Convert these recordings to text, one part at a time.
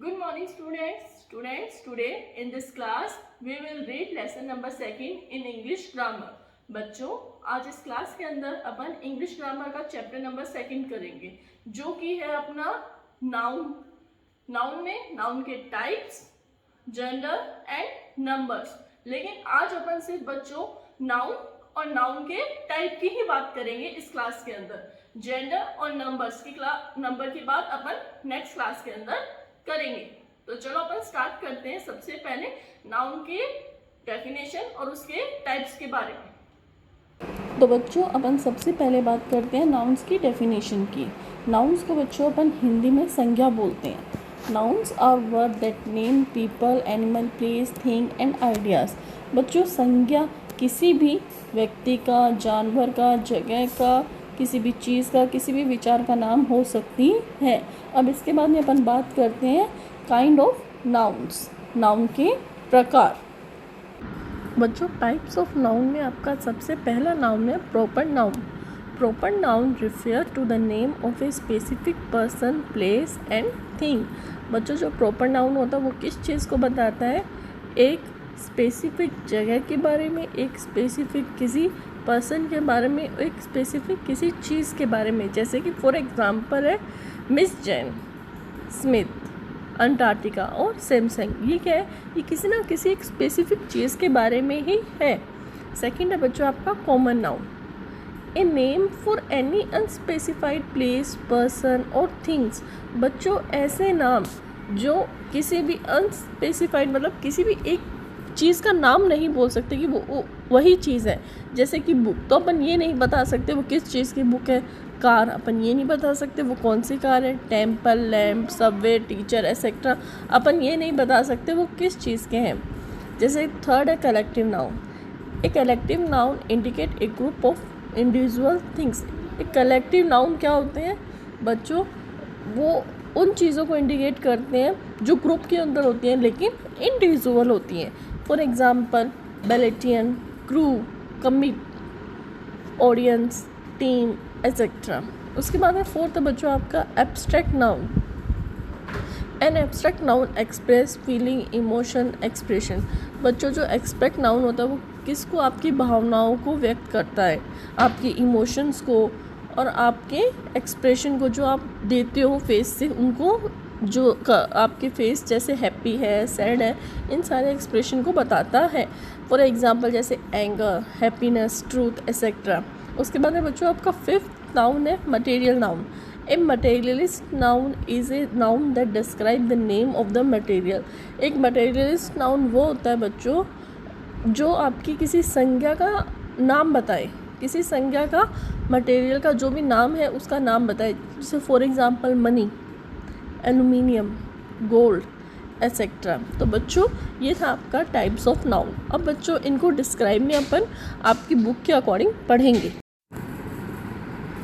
Good morning students. Today in this class we will read lesson number 2 in English grammar. बच्चों, आज इस class के अंदर अपन English grammar का चैप्टर नंबर 2 करेंगे, जो कि है अपना नाउन। नाउन में नाउन के टाइप्स, जेंडर एंड नंबर्स। लेकिन आज अपन सिर्फ बच्चों नाउन और नाउन के टाइप की ही बात करेंगे इस क्लास के अंदर। जेंडर और नंबर्स की नंबर की बात अपन नेक्स्ट क्लास के अंदर करेंगे। तो चलो अपन स्टार्ट करते हैं। सबसे पहले नाउन के डेफिनेशन और उसके टाइप्स के बारे में। तो बच्चों, अपन सबसे पहले बात करते हैं नाउन्स की डेफिनेशन की। नाउन्स को बच्चों अपन हिंदी में संज्ञा बोलते हैं। Nouns are word that name people, animal, place, thing and ideas. बच्चों, संज्ञा किसी भी व्यक्ति का, जानवर का, जगह का, किसी भी चीज़ का, किसी भी विचार का नाम हो सकती है। अब इसके बाद में अपन बात करते हैं काइंड ऑफ नाउन्स, नाउन के प्रकार। बच्चों, टाइप्स ऑफ नाउन में आपका सबसे पहला नाउन है proper noun. Proper noun refer to the name of a specific person, place and thing. बच्चों, जो प्रॉपर नाउन होता है वो किस चीज़ को बताता है? एक स्पेसिफिक जगह के बारे में, एक स्पेसिफिक किसी पर्सन के बारे में, एक स्पेसिफिक किसी चीज़ के बारे में। जैसे कि फॉर एग्जांपल है मिस जैन स्मिथ, अंटार्कटिका और सैमसंग। ये क्या है? ये किसी ना किसी एक स्पेसिफिक चीज़ के बारे में ही है। सेकंड है बच्चों आपका common noun, a name for any unspecified place, person और थिंग्स। बच्चों, ऐसे नाम जो किसी भी अनस्पेसिफाइड मतलब किसी भी एक चीज़ का नाम नहीं बोल सकते कि वो वही चीज़ है। जैसे कि बुक, तो अपन ये नहीं बता सकते वो किस चीज़ की बुक है। कार, अपन ये नहीं बता सकते वो कौन सी कार है। Temple, lamp, subway, teacher etcetera, अपन ये नहीं बता सकते वो किस चीज़ के हैं। जैसे थर्ड है collective noun. A collective noun indicate a group of individual things. एक कलेक्टिव नाउन क्या होते हैं बच्चों? वो उन चीज़ों को इंडिकेट करते हैं जो ग्रुप के अंदर होती हैं लेकिन इंडिविजुअल होती हैं। For example battalion, crew, committee, audience, team etcetera. उसके बाद में फोर्थ है बच्चों आपका abstract noun. An abstract noun express feeling, emotion, expression. बच्चों, जो एब्स्ट्रैक्ट नाउन होता है वो किसको? आपकी भावनाओं को व्यक्त करता है, आपकी इमोशंस को और आपके एक्सप्रेशन को जो आप देते हो फेस से, उनको जो आपके फेस जैसे हैप्पी है, सैड है, इन सारे एक्सप्रेशन को बताता है। फॉर एग्जांपल जैसे एंगर, हैप्पीनेस, ट्रूथ एक्सेट्रा। उसके बाद में बच्चों आपका फिफ्थ नाउन है material noun. A materialist noun is a noun that describe the name of the material. एक मटेरियलिस्ट नाउन वो होता है बच्चों जो आपकी किसी संज्ञा का नाम बताए, किसी संज्ञा का, मटेरियल का जो भी नाम है उसका नाम बताए। जैसे for example money, aluminium, gold etcetera. तो बच्चों ये था आपका टाइप्स ऑफ नाउन। अब बच्चों इनको डिस्क्राइब में अपन आपकी बुक के अकॉर्डिंग पढ़ेंगे।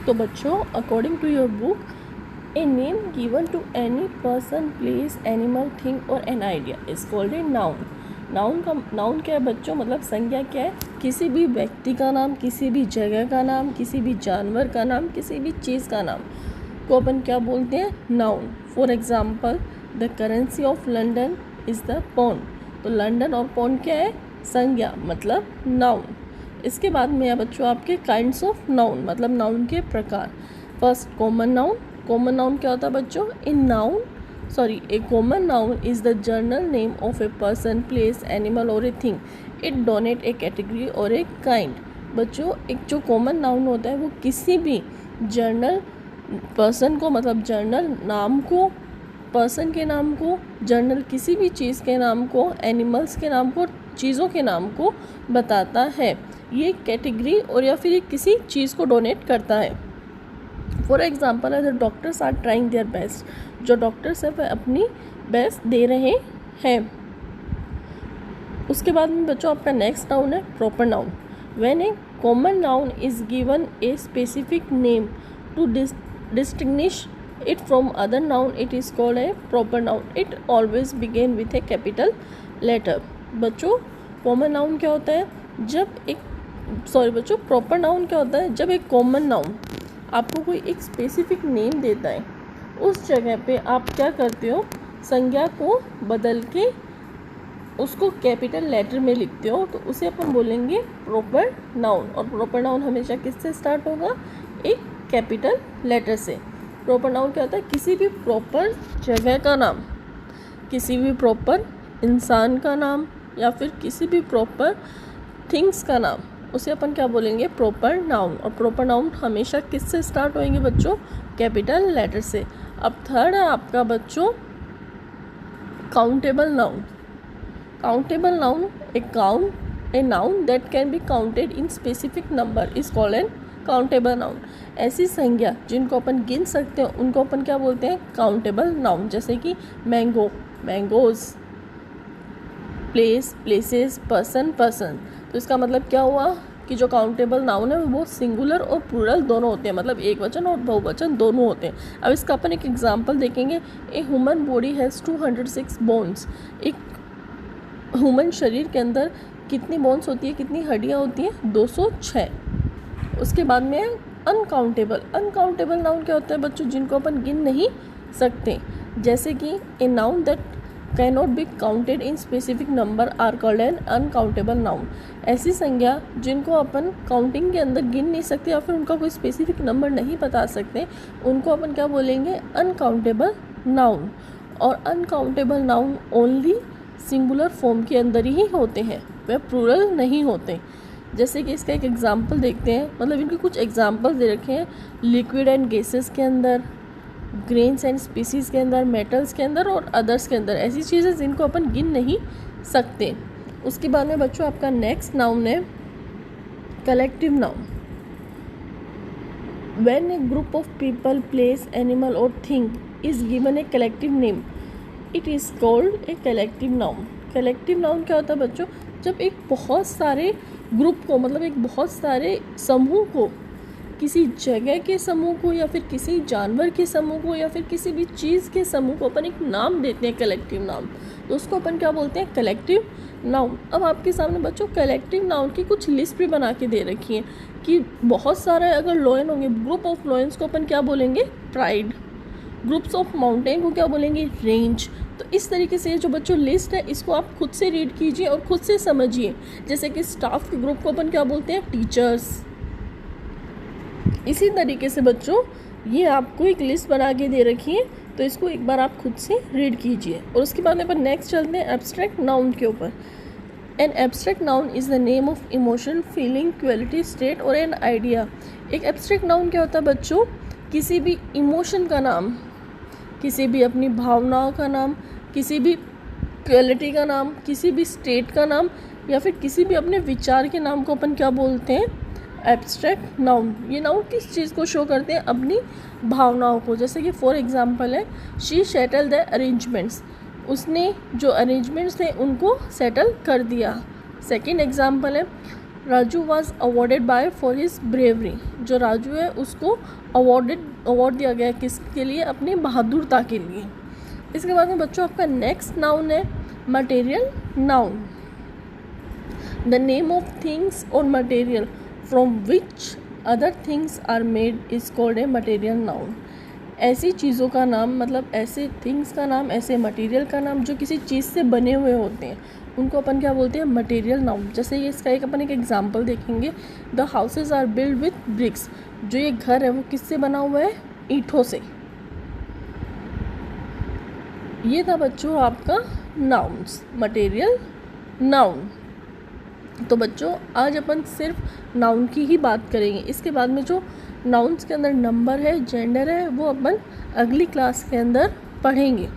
तो बच्चों, according to your book, a name given to any person, place, animal, thing और an idea is called a noun. Noun क्या है बच्चों? मतलब संज्ञा क्या है? किसी भी व्यक्ति का नाम, किसी भी जगह का नाम, किसी भी जानवर का नाम, किसी भी चीज़ का नाम को अपन क्या बोलते हैं? Noun. For example the currency of London is the pound. तो लंदन और पाउंड क्या है? संज्ञा, मतलब नाउन। इसके बाद में है बच्चों आपके काइंड्स ऑफ नाउन, मतलब नाउन के प्रकार। First common noun. Common noun क्या होता है बच्चों? A common noun is the general name of a person, place, animal और a thing. It denote a category और ए काइंड। बच्चों, एक जो कॉमन नाउन होता है वो किसी भी जर्नल पर्सन को, मतलब जर्नल नाम को, पर्सन के नाम को, जर्नल किसी भी चीज़ के नाम को, एनिमल्स के नाम को, चीज़ों के नाम को बताता है। ये कैटेगरी और या फिर किसी चीज़ को डोनेट करता है। For example the doctors are trying their best. जो डॉक्टर्स हैं वह अपनी बेस्ट दे रहे हैं। उसके बाद में बच्चों आपका नेक्स्ट नाउन है proper noun. When a common noun is given a specific name to distinguish it from other noun, it is called a proper noun. It always begin with a capital letter. बच्चों, common noun क्या होता है? Proper noun क्या होता है? जब एक common noun आपको कोई एक स्पेसिफिक नेम देता है, उस जगह पे आप क्या करते हो? संज्ञा को बदल के उसको कैपिटल लेटर में लिखते हो तो उसे अपन बोलेंगे प्रॉपर नाउन। और प्रॉपर नाउन हमेशा किससे स्टार्ट होगा? एक कैपिटल लेटर से। प्रॉपर नाउन क्या होता है? किसी भी प्रॉपर जगह का नाम, किसी भी प्रॉपर इंसान का नाम या फिर किसी भी प्रॉपर थिंग्स का नाम, उसे अपन क्या बोलेंगे? Proper noun. और प्रॉपर नाउन हमेशा किससे स्टार्ट होंगे बच्चों? कैपिटल लेटर से। अब थर्ड है आपका बच्चों countable noun. Countable noun, A noun that can be counted in specific number is called an countable noun. ऐसी संज्ञा जिनको अपन गिन सकते हैं उनको अपन क्या बोलते हैं? Countable noun. जैसे कि mango, mangoes, place, places, person, person. तो इसका मतलब क्या हुआ कि जो काउंटेबल नाउन है वो सिंगुलर और प्लूरल दोनों होते हैं, मतलब एक वचन और बहुवचन दोनों होते हैं। अब इसका अपन एक एग्जांपल देखेंगे। A human body has 206 bones. एक ह्यूमन शरीर के अंदर कितनी बोन्स होती है, कितनी हड्डियाँ होती हैं? 206। उसके बाद में अनकाउंटेबल। अनकाउंटेबल नाउन क्या होता है बच्चों? जिनको अपन गिन नहीं सकते। जैसे कि a noun that cannot be counted in specific number are called an uncountable noun. ऐसी संज्ञा जिनको अपन काउंटिंग के अंदर गिन नहीं सकते या फिर उनका कोई स्पेसिफिक नंबर नहीं बता सकते, उनको अपन क्या बोलेंगे? Uncountable noun. और uncountable noun only singular form के अंदर ही होते हैं, वे प्लूरल नहीं होते। जैसे कि इसका एक एग्जांपल देखते हैं, मतलब इनके कुछ एग्जांपल दे रखे हैं। लिक्विड एंड गैसेस के अंदर, ग्रेन्स एंड स्पीसीज के अंदर, मेटल्स के अंदर और अदर्स के अंदर। ऐसी चीज़ें जिनको अपन गिन नहीं सकते। उसके बाद में बच्चों आपका नेक्स्ट नाउन है collective noun. When a group of people, place, animal और thing is given a collective name it is called a collective noun. Collective noun क्या होता है बच्चों? जब एक बहुत सारे ग्रुप को, मतलब एक बहुत सारे समूह को, किसी जगह के समूह को या फिर किसी जानवर के समूह को या फिर किसी भी चीज़ के समूह को अपन एक नाम देते हैं कलेक्टिव नाउन, तो उसको अपन क्या बोलते हैं? Collective noun. अब आपके सामने बच्चों कलेक्टिव नाउन की कुछ लिस्ट भी बना के दे रखी है कि बहुत सारे अगर लॉयन होंगे, ग्रुप ऑफ लॉयंस को अपन क्या बोलेंगे? प्राइड। ग्रुप्स ऑफ माउंटेन को क्या बोलेंगे? रेंज। तो इस तरीके से जो बच्चों लिस्ट है इसको आप खुद से रीड कीजिए और खुद से समझिए। जैसे कि स्टाफ के ग्रुप को अपन क्या बोलते हैं? टीचर्स। इसी तरीके से बच्चों ये आपको एक लिस्ट बना के दे रखी है, तो इसको एक बार आप खुद से रीड कीजिए। और उसके बाद में अपन नेक्स्ट चलते हैं एब्स्ट्रैक्ट नाउन के ऊपर। N abstract noun is the name of emotion, feeling, quality, state और एन आइडिया। एक एब्स्ट्रैक्ट नाउन क्या होता है बच्चों? किसी भी इमोशन का नाम, किसी भी अपनी भावनाओं का नाम, किसी भी क्वालिटी का नाम, किसी भी स्टेट का नाम या फिर किसी भी अपने विचार के नाम को अपन क्या बोलते हैं? Abstract noun. ये नाउन किस चीज़ को शो करते हैं? अपनी भावनाओं को। जैसे कि फॉर एग्जांपल है शी सेटल द अरेंजमेंट्स, उसने जो अरेंजमेंट्स थे उनको सेटल कर दिया। सेकेंड एग्जांपल है Raju was awarded bye for his bravery, जो राजू है उसको अवार्ड दिया गया किसके लिए? अपनी बहादुरता के लिए। इसके बाद में बच्चों आपका नेक्स्ट नाउन है material noun. The name of things और material from which other things are made is called a material noun. ऐसी चीज़ों का नाम, मतलब ऐसे थिंग्स का नाम, ऐसे मटेरियल का नाम जो किसी चीज़ से बने हुए होते हैं, उनको अपन क्या बोलते हैं? Material noun. जैसे ये इसका अपन एक एग्जांपल देखेंगे। The houses are build with bricks, जो ये घर है वो किससे बना हुआ है? ईंटों से। ये था बच्चों आपका नाउन्स, मटेरियल नाउन। तो बच्चों आज अपन सिर्फ नाउन की ही बात करेंगे। इसके बाद में जो नाउन्स के अंदर नंबर है, जेंडर है, वो अपन अगली क्लास के अंदर पढ़ेंगे।